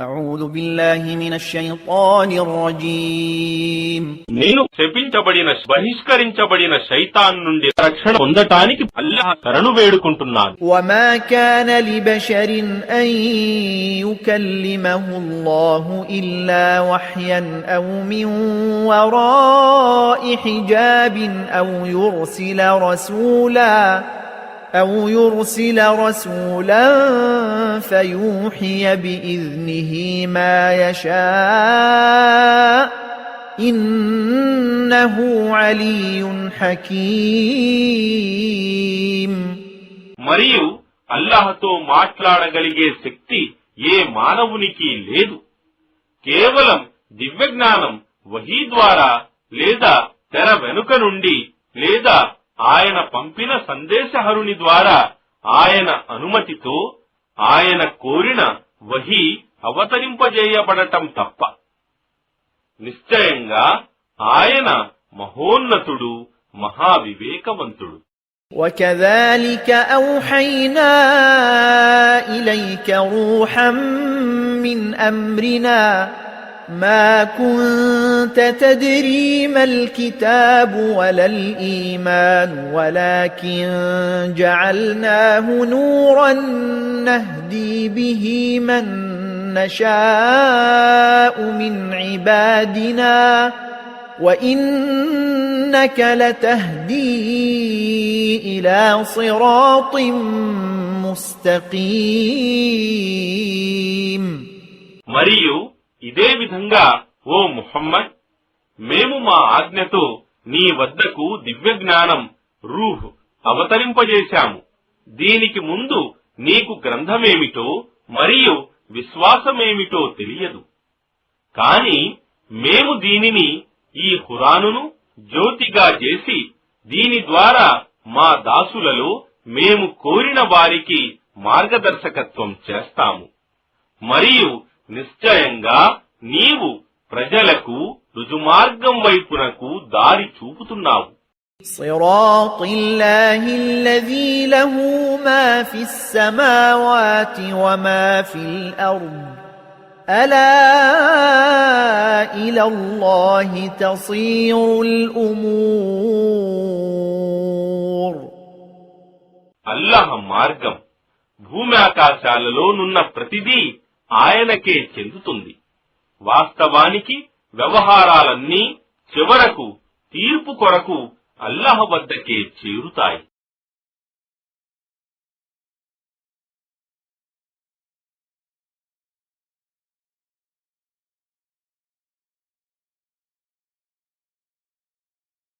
أعوذ بالله من الشيطان الرجيم నేను శపించబడిన బహిష్కరించబడిన శైతాన్ నుండి రక్షణ పొందటానికి అల్లాహ్ శరణు వేడుకుంటున్నాను. وما كان لبشر أن يكلمه الله إلا وحيا أو من وراء حجاب أو يرسل رسولا فيوحي بإذنه ما يشاء إنه علي حكيم. మరియు అల్లాహ్తో మాట్లాడగలిగే శక్తి ఏ మానవునికి లేదు. కేవలం దివ్యజ్ఞానం వహీ ద్వారా లేదా తెర వెనుక నుండి లేదా ఆయన పంపిన సందేశహరుని ద్వారా ఆయన అనుమతితో ఆయన కోరిన వహీ అవతరింపజేయబడటం తప్ప. నిశ్చయంగా ఆయన మహోన్నతుడు, మహావివేకవంతుడు. وكذلك أوحينا إليك روحا من أمرنا ما كنت تدري ما الكتاب ولا الإيمان ولكن جعلناه نورا نهدي به من نشاء من عبادنا وإنك لتهدي إلى صراط مستقيم. మరియు ఇదే విధంగా ఓ ముహమ్మద్, మేము మా ఆజ్ఞతో నీ వద్దకు దివ్యజ్ఞానం రూహ్ అవతరింపజేశాము. దీనికి ముందు నీకు గ్రంథమేమిటో మరియు విశ్వాసమేమిటో తెలియదు. కాని మేము దీనిని ఈ ఖురానును జ్యోతిగా చేసి దీని ద్వారా మా దాసులలో మేము కోరిన వారికి మార్గదర్శకత్వం చేస్తాము. మరియు నిశ్చయంగా నీవు ప్రజలకు రుజుమార్గం వైపునకు దారి చూపుతున్నావు. صراط الله الذي له ما في السماوات وما في الأرض ألا إلى الله تصير الأمور. అల్లాహ్ మార్గం భూమి ఆకాశాలలో నున్న ప్రతిదీ ఆయనకే చెందుతుంది. వాస్తవానికి వ్యవహారాలన్నీ చివరకు తీర్పు కొరకు అల్లాహ్ వద్దకే చేరుతాయి.